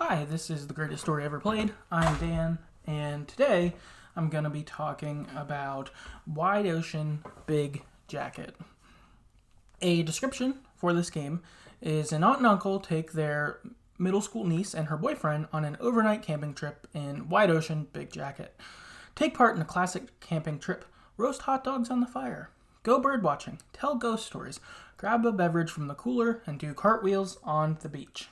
Hi, this is The Greatest Story Ever Played. I'm Dan, and today I'm going to be talking about Wide Ocean Big Jacket. A description for this game is an aunt and uncle take their middle school niece and her boyfriend on an overnight camping trip in Wide Ocean Big Jacket. Take part in a classic camping trip, roast hot dogs on the fire, go bird watching, tell ghost stories, grab a beverage from the cooler, and do cartwheels on the beach.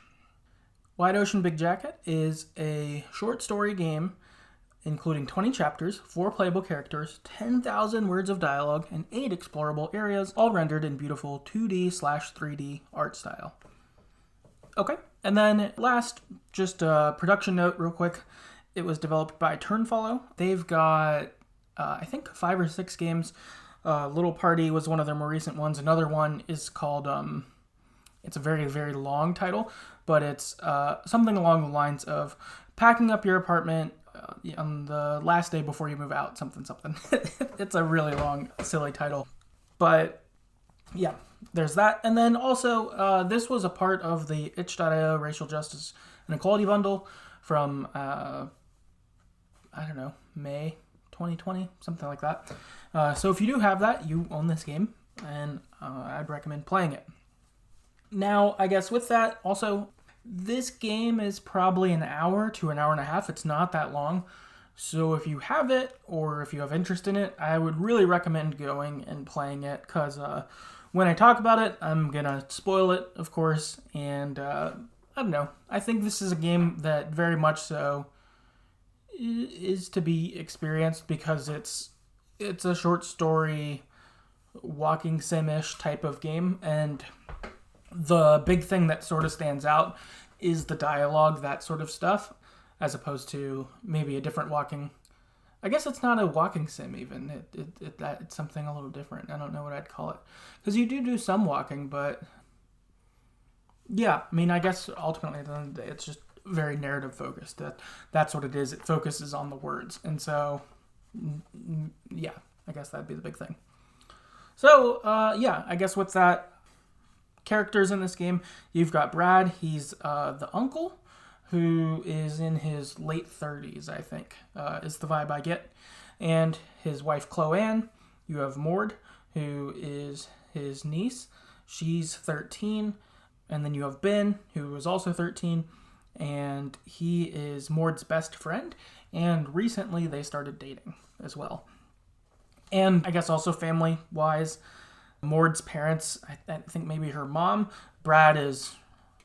Wide Ocean Big Jacket is a short story game including 20 chapters, 4 playable characters, 10,000 words of dialogue, and 8 explorable areas, all rendered in beautiful 2D/3D art style. Okay, and then last, just a production note real quick. It was developed by Turnfollow. They've got, I think, 5 or 6 games. Little Party was one of their more recent ones. Another one is called, it's a very, very long title, but it's something along the lines of packing up your apartment on the last day before you move out, something. It's a really long, silly title. But yeah, there's that. And then also, this was a part of the itch.io Racial Justice and Equality Bundle from, May 2020, something like that. So if you do have that, you own this game, and I'd recommend playing it. Now, I guess with that, also, this game is probably an hour to an hour and a half. It's not that long. So if you have it, or if you have interest in it, I would really recommend going and playing it, because when I talk about it, I'm going to spoil it, of course, and I don't know. I think this is a game that very much so is to be experienced, because it's a short story, walking sim-ish type of game, and the big thing that sort of stands out is the dialogue, that sort of stuff, as opposed to maybe a different walking. I guess it's not a walking sim even. It's something a little different. I don't know what I'd call it. Because you do some walking, but yeah, I mean, I guess ultimately at the end of the day, it's just very narrative focused. That's what it is. It focuses on the words. And so, yeah, I guess that'd be the big thing. So, yeah, I guess with that, characters in this game, you've got Brad. He's the uncle who is in his late 30s, I think, is the vibe I get. And his wife, Chloanne. You have Mord, who is his niece. She's 13. And then you have Ben, who is also 13. And he is Mord's best friend. And recently they started dating as well. And I guess also family-wise, Mord's parents, I think maybe her mom. Brad is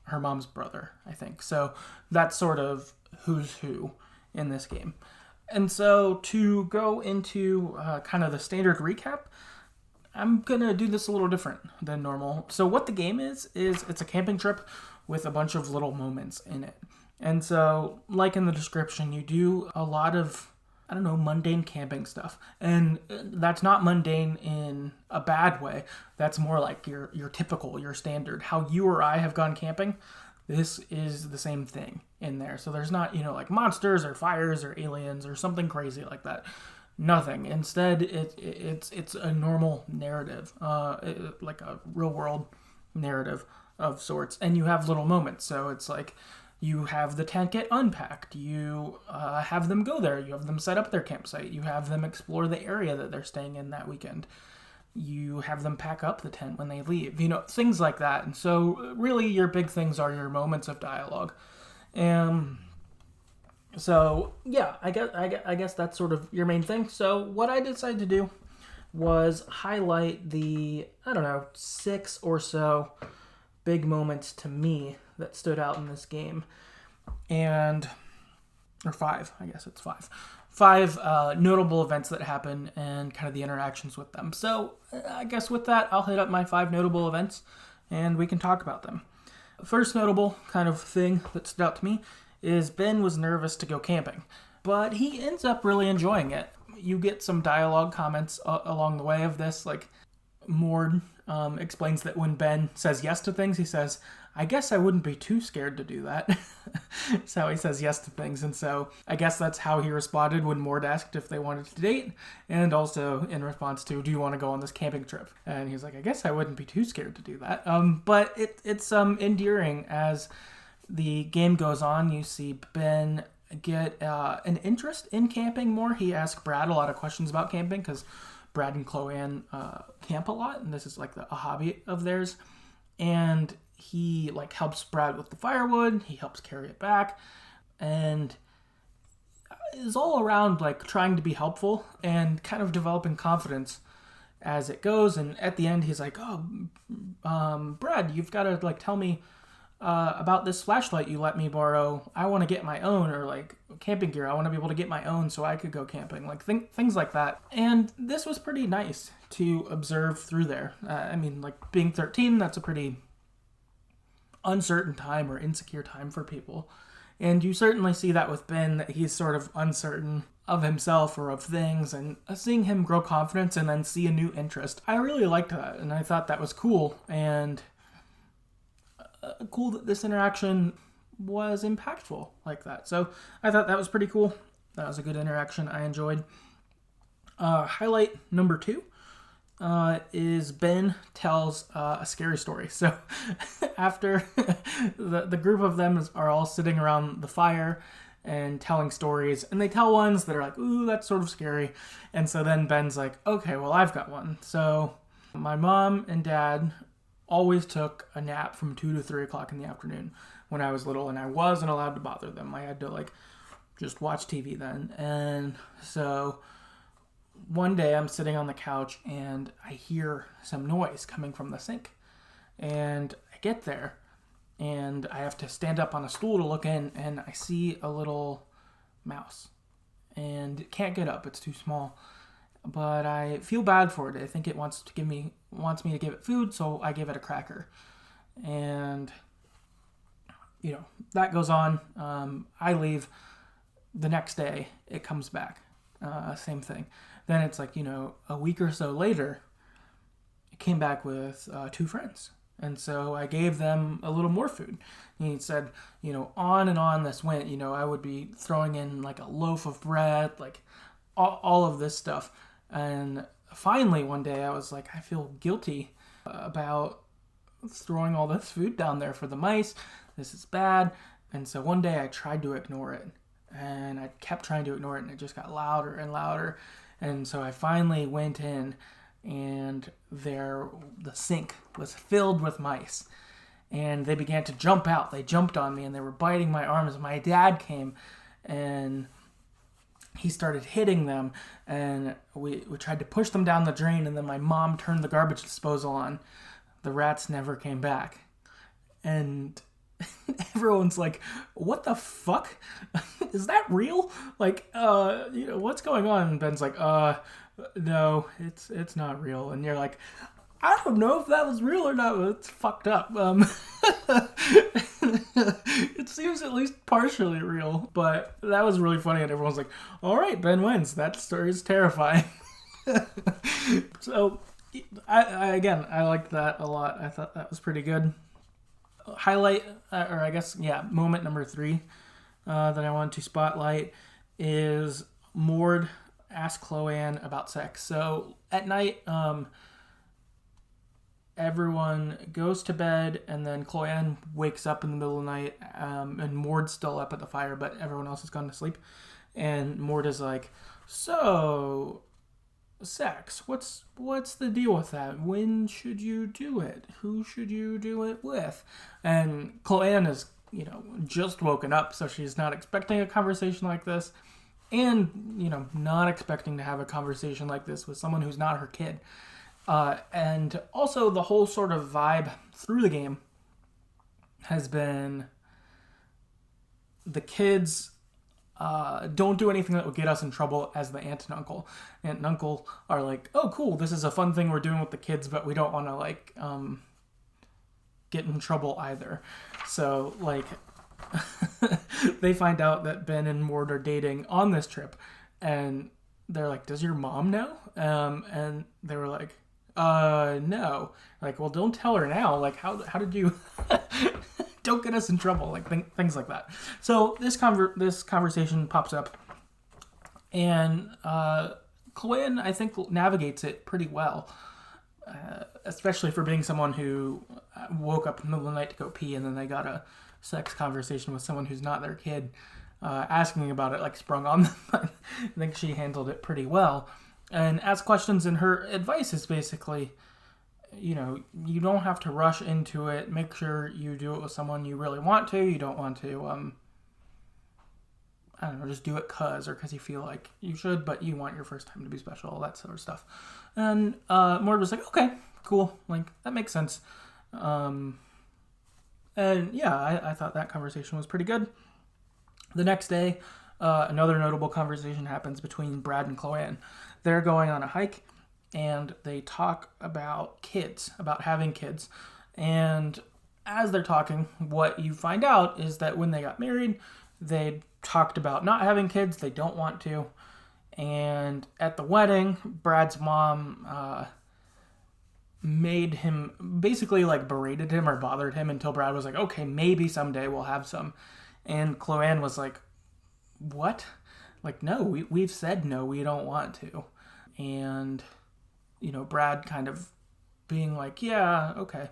her mom's brother, I think. So that's sort of who's who in this game. And so to go into kind of the standard recap, I'm going to do this a little different than normal. So what the game is it's a camping trip with a bunch of little moments in it. And so, like in the description, you do a lot of, mundane camping stuff. And that's not mundane in a bad way. That's more like your typical, your standard. How you or I have gone camping, this is the same thing in there. So there's not, like monsters or fires or aliens or something crazy like that. Nothing. Instead, it's a normal narrative, like a real world narrative of sorts. And you have little moments. So it's like, you have the tent get unpacked. You have them go there. You have them set up their campsite. You have them explore the area that they're staying in that weekend. You have them pack up the tent when they leave. Things like that. And so really your big things are your moments of dialogue. So yeah, I guess that's sort of your main thing. So what I decided to do was highlight the, 6 or so big moments to me that stood out in this game, or 5, I guess it's 5. 5 notable events that happen and kind of the interactions with them. So I guess with that, I'll hit up my 5 notable events and we can talk about them. First notable kind of thing that stood out to me is Ben was nervous to go camping, but he ends up really enjoying it. You get some dialogue comments along the way of this, like Mord explains that when Ben says yes to things, he says, I guess I wouldn't be too scared to do that. That's how he says yes to things. And so I guess that's how he responded when Mord asked if they wanted to date. And also in response to, do you want to go on this camping trip? And he's like, I guess I wouldn't be too scared to do that. But it's endearing as the game goes on, you see Ben get an interest in camping more. He asks Brad a lot of questions about camping because Brad and Chloe camp a lot, and this is like a hobby of theirs. And he like helps Brad with the firewood. He helps carry it back, and is all around like trying to be helpful and kind of developing confidence as it goes. And at the end, he's like, "Oh, Brad, you've got to like tell me about this flashlight you let me borrow. I want to get my own," or like camping gear. I want to be able to get my own so I could go camping. Like things like that. And this was pretty nice to observe through there. I mean, like being 13, that's a pretty uncertain time or insecure time for people. And you certainly see that with Ben, that he's sort of uncertain of himself or of things, and seeing him grow confidence and then see a new interest. I really liked that, and I thought that was cool, and cool that this interaction was impactful like that. So I thought that was pretty cool. That was a good interaction I enjoyed. Highlight number 2 is Ben tells a scary story. So after the group of them are all sitting around the fire and telling stories, and they tell ones that are like, ooh, that's sort of scary. And so then Ben's like, okay, well, I've got one. So my mom and dad always took a nap from 2 to 3 o'clock in the afternoon when I was little, and I wasn't allowed to bother them. I had to like just watch TV then. And so one day I'm sitting on the couch and I hear some noise coming from the sink, and I get there and I have to stand up on a stool to look in, and I see a little mouse and it can't get up. It's too small, but I feel bad for it. I think it wants me to give it food, so I give it a cracker. And you know, that goes on. I leave. The next day it comes back. Same thing. Then it's like, you know, a week or so later, it came back with 2 friends. And so I gave them a little more food. And he said, you know, on and on this went. You know, I would be throwing in like a loaf of bread, like all of this stuff. And finally one day I was like, I feel guilty about throwing all this food down there for the mice. This is bad. And so one day I tried to ignore it. And I kept trying to ignore it, and it just got louder and louder. And so I finally went in, and the sink was filled with mice. And they began to jump out. They jumped on me, and they were biting my arms. My dad came, and he started hitting them. And we tried to push them down the drain, and then my mom turned the garbage disposal on. The rats never came back. And everyone's like, what the fuck? Is that real? Like, you know, what's going on? And Ben's like, no, it's not real. And you're like, I don't know if that was real or not, but it's fucked up. It seems at least partially real, but that was really funny, and everyone's like, all right, Ben wins. That story is terrifying. So, I liked that a lot. I thought that was pretty good. Highlight, or I guess, yeah, moment number 3 that I wanted to spotlight is Mord asks Chloe about sex. So at night, everyone goes to bed, and then Chloe wakes up in the middle of the night, and Mord's still up at the fire, but everyone else has gone to sleep. And Mord is like, so sex, what's the deal with that? When should you do it? Who should you do it with? And Chloe is, you know, just woken up, so she's not expecting a conversation like this, and, you know, not expecting to have a conversation like this with someone who's not her kid. And also the whole sort of vibe through the game has been the kids don't do anything that would get us in trouble as the aunt and uncle. Aunt and uncle are like, oh, cool, this is a fun thing we're doing with the kids, but we don't want to, like, get in trouble either. So, like, they find out that Ben and Mord are dating on this trip, and they're like, does your mom know? And they were like, no. Like, well, don't tell her now. Like, how did you... Don't get us in trouble, like things like that. So this conversation pops up, and Chloe, I think, navigates it pretty well, especially for being someone who woke up in the middle of the night to go pee, and then they gotta sex conversation with someone who's not their kid, asking about it like sprung on them. I think she handled it pretty well. And ask questions, and her advice is basically, you don't have to rush into it. Make sure you do it with someone you really want to. You don't want to, I don't know, just do it because you feel like you should, but you want your first time to be special, all that sort of stuff. And Mord was like, okay, cool, like, that makes sense. And yeah, I thought that conversation was pretty good. The next day, another notable conversation happens between Brad and Chloe. They're going on a hike, and they talk about kids, about having kids. And as they're talking, what you find out is that when they got married, they talked about not having kids. They don't want to. And at the wedding, Brad's mom made him, basically like berated him or bothered him until Brad was like, okay, maybe someday we'll have some. And Chloe was like, what? Like, no, we've said no, we don't want to. And, Brad kind of being like, yeah, okay.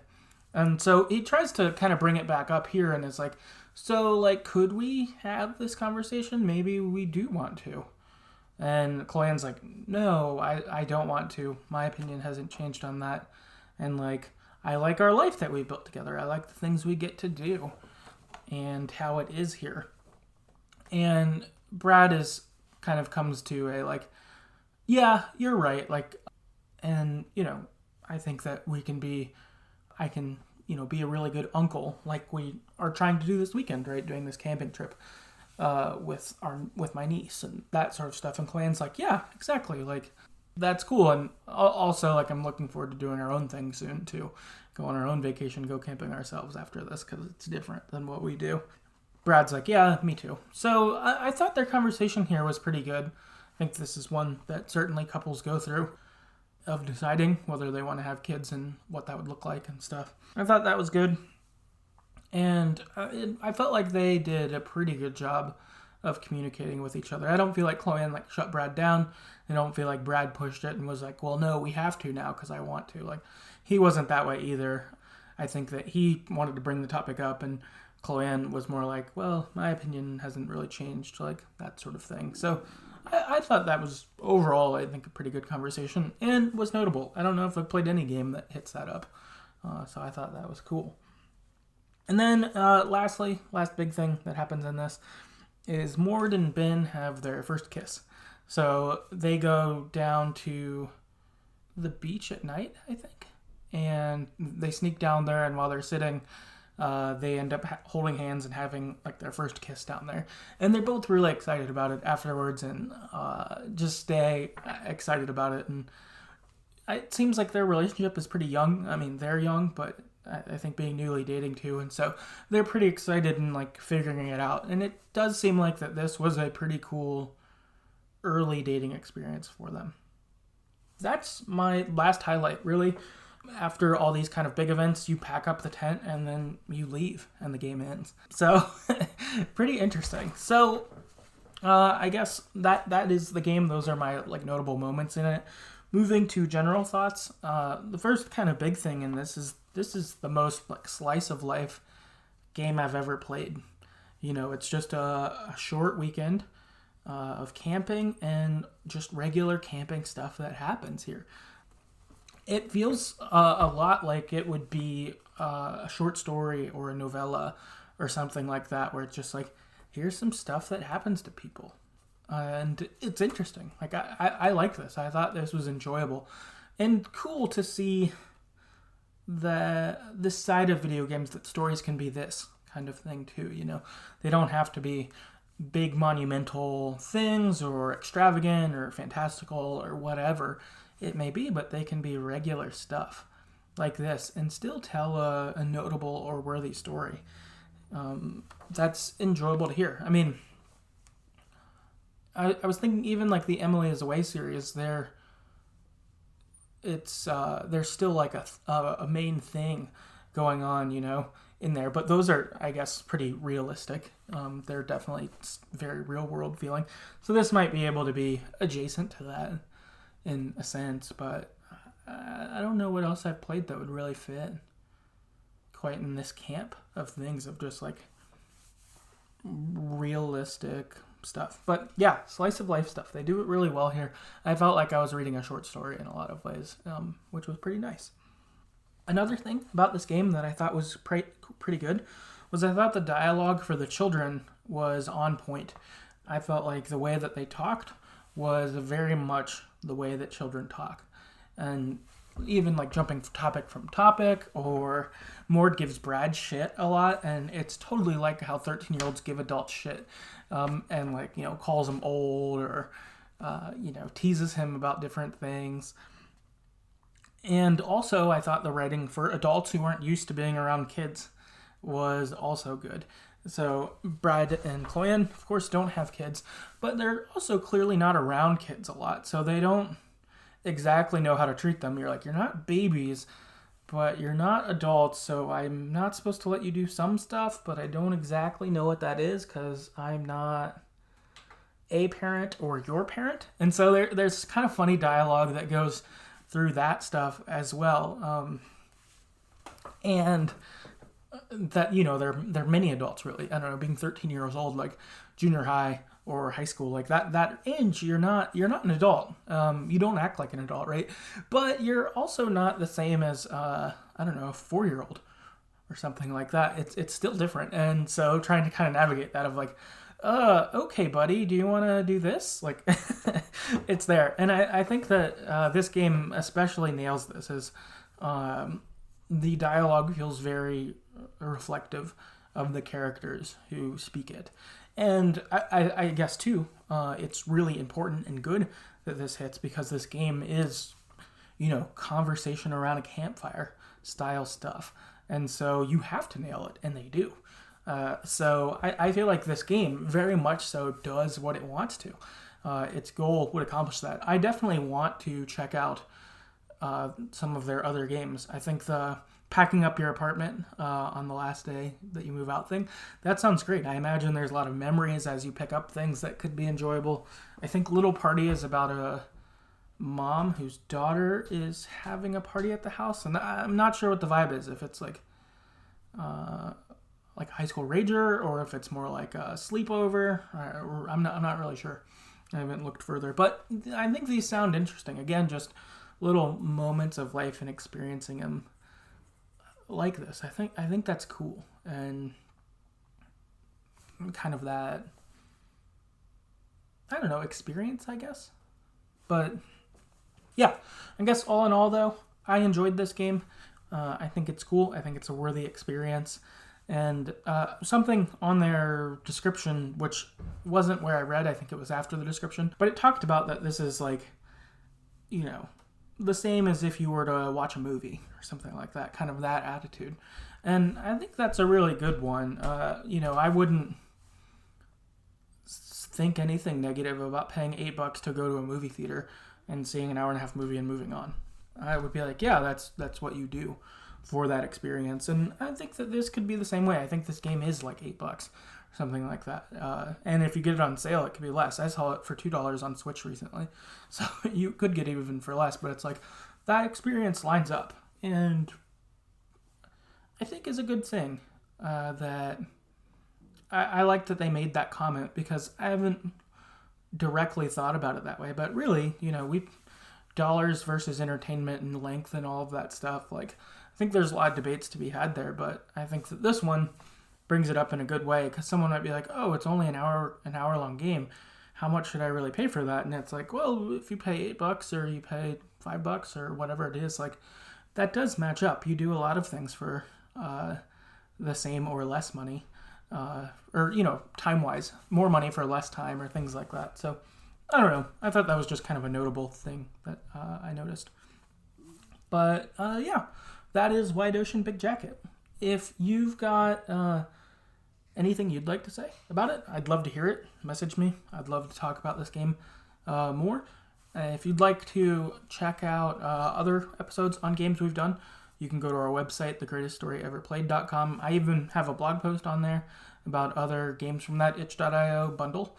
And so he tries to kind of bring it back up here and is like, so, like, could we have this conversation? Maybe we do want to. And Chloe's like, no, I don't want to. My opinion hasn't changed on that. And, like, I like our life that we built together. I like the things we get to do and how it is here. And Brad is kind of comes to a, like, yeah, you're right. Like, and, I think that I can be a really good uncle, like we are trying to do this weekend, right? Doing this camping trip with my niece and that sort of stuff. And Chloe's like, yeah, exactly. Like, that's cool. And also, like, I'm looking forward to doing our own thing soon too. Go on our own vacation, go camping ourselves after this because it's different than what we do. Brad's like, yeah, me too. So I thought their conversation here was pretty good. I think this is one that certainly couples go through, of deciding whether they want to have kids and what that would look like and stuff. I thought that was good. And I felt like they did a pretty good job of communicating with each other. I don't feel like Chloe like shut Brad down. I don't feel like Brad pushed it and was like, well, no, we have to now because I want to. Like, he wasn't that way either. I think that he wanted to bring the topic up, and Chloe was more like, well, my opinion hasn't really changed, like that sort of thing. So I thought that was overall, I think, a pretty good conversation and was notable. I don't know if I've played any game that hits that up. So I thought that was cool. And then last big thing that happens in this is Mord and Ben have their first kiss. So they go down to the beach at night, I think. And they sneak down there, and while they're sitting, they end up holding hands and having like their first kiss down there. And they're both really excited about it afterwards, and just stay excited about it. And it seems like their relationship is pretty young. I mean, they're young, but I think being newly dating too. And so they're pretty excited and like figuring it out. And it does seem like that this was a pretty cool early dating experience for them. That's my last highlight, really. After all these kind of big events, you pack up the tent and then you leave and the game ends. So pretty interesting. So I guess that is the game. Those are my like notable moments in it. Moving to general thoughts, the first kind of big thing in this is the most like slice of life game I've ever played. It's just a short weekend of camping and just regular camping stuff that happens here. It feels a lot like it would be a short story or a novella or something like that, where it's just like, here's some stuff that happens to people. And it's interesting. Like, I like this. I thought this was enjoyable. And cool to see this side of video games, that stories can be this kind of thing too, They don't have to be big monumental things or extravagant or fantastical or whatever it may be, but they can be regular stuff like this and still tell a notable or worthy story. That's enjoyable to hear. I mean, I was thinking even like the Emily is Away series, there's still like a main thing going on, in there. But those are, I guess, pretty realistic. They're definitely very real world feeling. So this might be able to be adjacent to that in a sense, but I don't know what else I've played that would really fit quite in this camp of things, of just like realistic stuff. But yeah, slice of life stuff. They do it really well here. I felt like I was reading a short story in a lot of ways, which was pretty nice. Another thing about this game that I thought was pretty good was I thought the dialogue for the children was on point. I felt like the way that they talked was very much the way that children talk. And even like jumping topic from topic, or Mord gives Brad shit a lot, and it's totally like how 13-year-olds give adults shit, and like, you know, calls him old, or you know, teases him about different things. And also I thought the writing for adults who aren't used to being around kids was also good. So Brad and Chloe, of course, don't have kids, but they're also clearly not around kids a lot, so they don't exactly know how to treat them. You're like, you're not babies, but you're not adults, so I'm not supposed to let you do some stuff, but I don't exactly know what that is because I'm not a parent or your parent. And so there's kind of funny dialogue that goes through that stuff as well. And that, you know, they're many adults, really. I don't know, being 13 years old, like junior high or high school, like that age, you're not an adult. You don't act like an adult, right? But you're also not the same as I don't know, a 4-year-old or something like that. It's still different. And so trying to kind of navigate that of like, okay, buddy, do you want to do this? Like, it's there. And I think that this game especially nails this, is the dialogue feels very reflective of the characters who speak it. And I guess, too, it's really important and good that this hits, because this game is, you know, conversation around a campfire style stuff. And so you have to nail it, and they do. So I feel like this game very much so does what it wants to. Its goal would accomplish that. I definitely want to check out some of their other games. I think the packing up your apartment on the last day that you move out thing, that sounds great. I imagine there's a lot of memories as you pick up things that could be enjoyable. I think Little Party is about a mom whose daughter is having a party at the house, and I'm not sure what the vibe is, if it's like High School Rager, or if it's more like a sleepover, or I'm not really sure. I haven't looked further, but I think these sound interesting. Again, just little moments of life and experiencing them like this. I think that's cool, and kind of that, I don't know, experience, I guess. But yeah, I guess all in all, though, I enjoyed this game. I think it's cool. I think it's a worthy experience. And something on their description, which wasn't where I read, I think it was after the description, but it talked about that this is like, you know, the same as if you were to watch a movie or something like that, kind of that attitude. And I think that's a really good one. You know, I wouldn't think anything negative about paying $8 to go to a movie theater and seeing an hour-and-a-half movie and moving on. I would be like, yeah, that's what you do for that experience. And I think that this could be the same way. I think this game is like $8 or something like that. And if you get it on sale, it could be less. I saw it for $2 on Switch recently. So you could get it even for less, but it's like that experience lines up. And I think is a good thing that I like that they made that comment, because I haven't directly thought about it that way. But really, you know, dollars versus entertainment and length and all of that stuff, like, I think there's a lot of debates to be had there, but I think that this one brings it up in a good way, because someone might be like, oh, it's only an hour long game, how much should I really pay for that? And it's like, well, if you pay $8 or you pay $5 or whatever it is, like, that does match up. You do a lot of things for the same or less money, or, you know, time-wise, more money for less time, or things like that. So I don't know. I thought that was just kind of a notable thing that I noticed. But yeah, that is Wide Ocean Big Jacket. If you've got anything you'd like to say about it, I'd love to hear it. Message me. I'd love to talk about this game more. If you'd like to check out other episodes on games we've done, you can go to our website, TheGreatestStoryEverPlayed.com. I even have a blog post on there about other games from that itch.io bundle.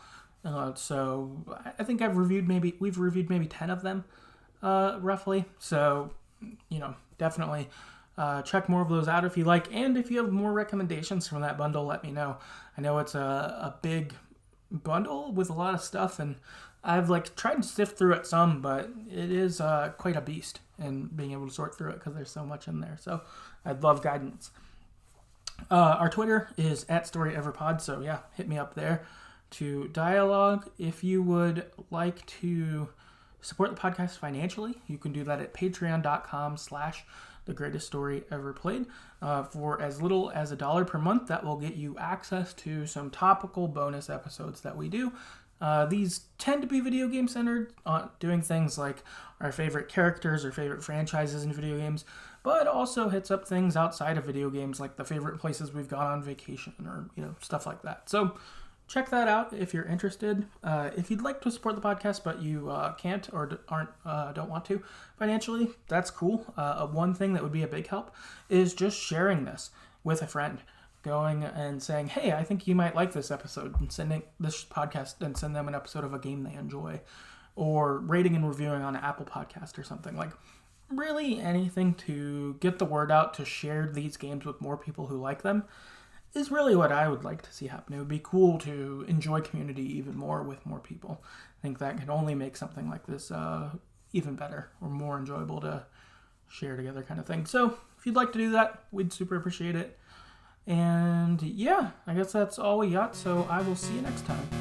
So I think we've reviewed maybe 10 of them, roughly. So, you know, definitely check more of those out if you like. And if you have more recommendations from that bundle, let me know. I know it's a big bundle with a lot of stuff, and I've like tried to sift through it some, but it is quite a beast in being able to sort through it because there's so much in there. So I'd love guidance. Our Twitter is @StoryEverPod, so yeah, hit me up there to dialogue. If you would like to support the podcast financially, you can do that at patreon.com/TheGreatestStoryEverPlayed. For as little as $1 per month, that will get you access to some topical bonus episodes that we do. These tend to be video game centered, doing things like our favorite characters or favorite franchises in video games, but also hits up things outside of video games, like the favorite places we've gone on vacation or, stuff like that. So check that out if you're interested. If you'd like to support the podcast, but you can't or don't want to financially, that's cool. One thing that would be a big help is just sharing this with a friend. Going and saying, hey, I think you might like this episode, and sending this podcast and send them an episode of a game they enjoy, or rating and reviewing on an Apple podcast or something. Like, really anything to get the word out, to share these games with more people who like them, is really what I would like to see happen. It would be cool to enjoy community even more with more people. I think that can only make something like this even better or more enjoyable to share together kind of thing. So if you'd like to do that, we'd super appreciate it. And yeah, I guess that's all we got, so I will see you next time.